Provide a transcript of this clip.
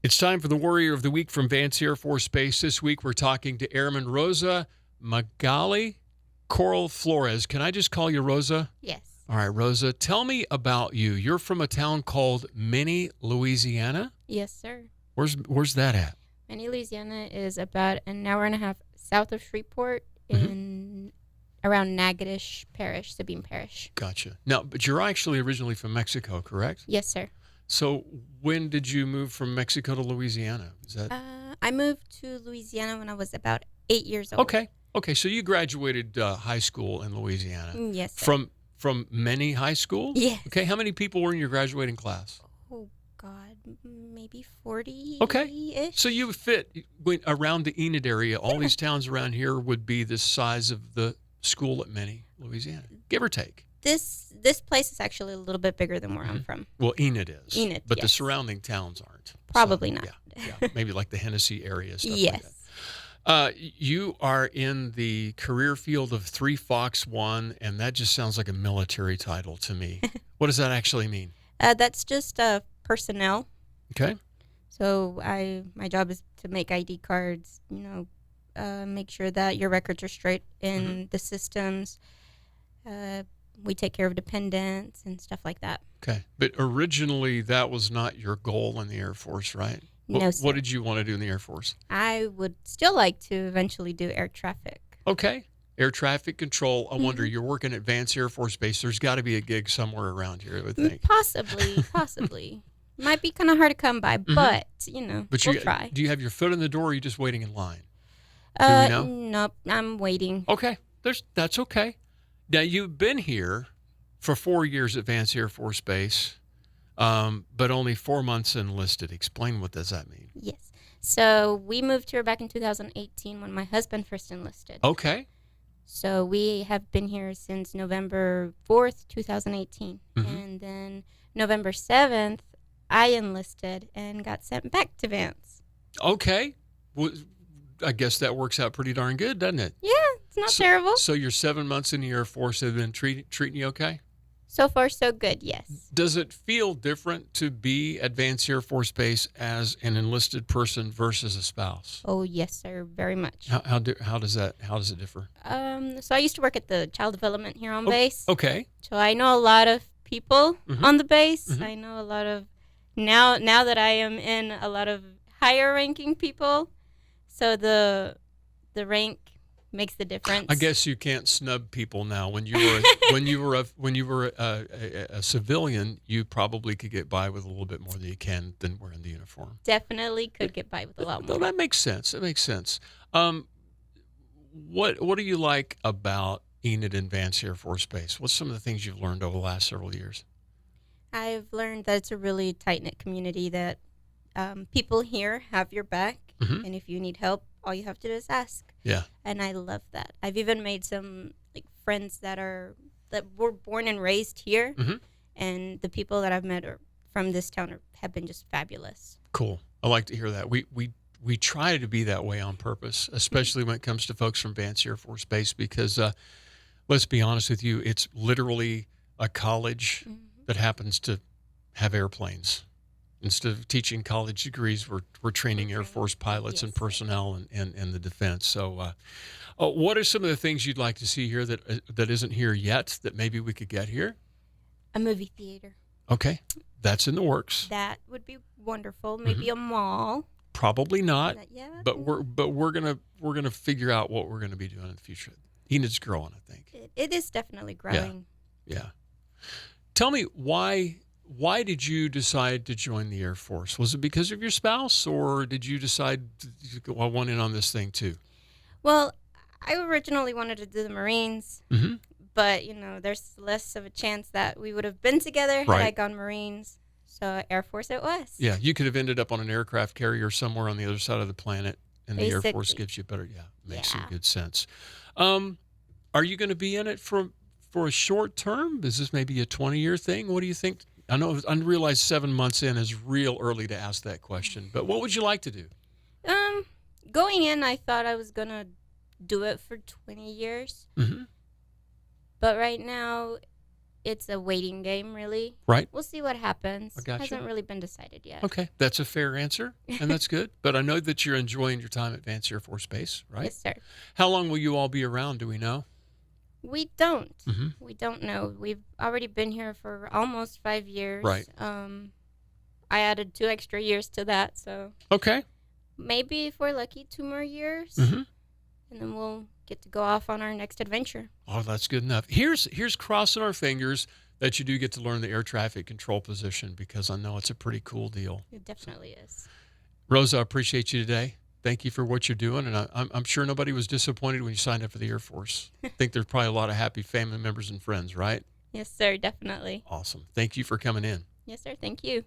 It's time for the Warrior of the Week from Vance Air Force Base. This week we're talking to Airman Rosa Flores. Can I just call you Rosa? Yes. All right, Rosa, tell me about you. You're from a town called Minnie, Louisiana? Yes, sir. Where's that at? Minnie, Louisiana is about an hour and a half south of Shreveport in around Natchitoches Parish, Sabine Parish. Gotcha. Now, but you're actually originally from Mexico, correct? Yes, sir. So when did you move from Mexico to Louisiana? Is that I moved to Louisiana when I was about 8 years old. Okay. So you graduated high school in Louisiana. Yes, sir. From Minnie High School? Yes. Okay. How many people were in your graduating class? Oh, God, maybe 40-ish. Okay. So you fit around the Enid area. All these towns around here would be the size of the school at Minnie, Louisiana, give or take. This place is actually a little bit bigger than where I'm from. Well, Enid is. Enid, but yes. the surrounding towns aren't. Probably not. Yeah. Maybe like the Hennessy area, stuff yes. like that. You are in the career field of 3 Fox 1, and that just sounds like a military title to me. What does that actually mean? That's just personnel. Okay. So my job is to make ID cards, make sure that your records are straight in the systems. We take care of dependents and stuff like that. Okay. But originally that was not your goal in the Air Force, right? No, sir. What did you want to do in the Air Force? I would still like to eventually do air traffic. Okay. Air traffic control. I wonder, you're working at Vance Air Force Base. There's got to be a gig somewhere around here, I would think. Possibly. Might be kind of hard to come by, but, we'll try. Do you have your foot in the door, or are you just waiting in line? Do we know? Nope, I'm waiting. Okay. That's okay. Now, you've been here for 4 years at Vance Air Force Base, but only 4 months enlisted. Explain, what does that mean? Yes. So we moved here back in 2018 when my husband first enlisted. Okay. So we have been here since November 4th, 2018. And then November 7th, I enlisted and got sent back to Vance. Okay. Well, I guess that works out pretty darn good, doesn't it? Yeah, it's not terrible. So you're 7 months in the Air Force. Have been treating you okay? So far, so good, yes. Does it feel different to be at Vance Air Force Base as an enlisted person versus a spouse? Oh, yes, sir, very much. How does it differ? So I used to work at the child development here on base. Okay. So I know a lot of people on the base. I know a lot of now that I am in a lot of higher ranking people. So the rank makes the difference. I guess you can't snub people now. When you were a civilian, you probably could get by with a little bit more than you can than wearing the uniform. Definitely could get by with a lot more. No, that makes sense. What do you like about Enid and Vance Air Force Base? What's some of the things you've learned over the last several years? I've learned that it's a really tight-knit community, that people here have your back, and if you need help, all you have to do is ask. Yeah. And I love that. I've even made some friends that were born and raised here, and the people that I've met from this town have been just fabulous. Cool. I like to hear that. We try to be that way on purpose, especially when it comes to folks from Vance Air Force Base, because let's be honest with you, it's literally a college that happens to have airplanes. Instead of teaching college degrees, we're training Air Force pilots and personnel and the defense. So what are some of the things you'd like to see here that isn't here yet that maybe we could get here? A movie theater. Okay. That's in the works. That would be wonderful. Maybe a mall. Probably not. Yeah. But we're gonna figure out what we're gonna be doing in the future. Enid's growing, I think. It is definitely growing. Yeah. Tell me, why did you decide to join the Air Force? Was it because of your spouse, or did you decide I want in on this thing too? Well, I originally wanted to do the Marines, but there's less of a chance that we would have been together had I gone Marines. So Air Force it was. Yeah, you could have ended up on an aircraft carrier somewhere on the other side of the planet, and the Air Force gives you better. Yeah, makes some good sense. Are you going to be in it for a short term? Is this maybe a 20-year thing? What do you think? I know I realize 7 months in is real early to ask that question, but what would you like to do? Going in, I thought I was going to do it for 20 years. But right now, it's a waiting game, really. Right. We'll see what happens. I gotcha. Hasn't really been decided yet. Okay, that's a fair answer, and that's good. But I know that you're enjoying your time at Vance Air Force Base, right? Yes, sir. How long will you all be around? Do we know? We don't. Mm-hmm. We don't know. We've already been here for almost 5 years. Right. I added 2 extra years to that, so Okay. maybe if we're lucky, 2 more years, Mm-hmm. and then we'll get to go off on our next adventure. Oh, that's good enough. Here's crossing our fingers that you do get to learn the air traffic control position, because I know it's a pretty cool deal. It definitely is. Rosa, I appreciate you today. Thank you for what you're doing, and I'm sure nobody was disappointed when you signed up for the Air Force. I think there's probably a lot of happy family members and friends, right? Yes, sir. Definitely. Awesome. Thank you for coming in. Yes, sir. Thank you.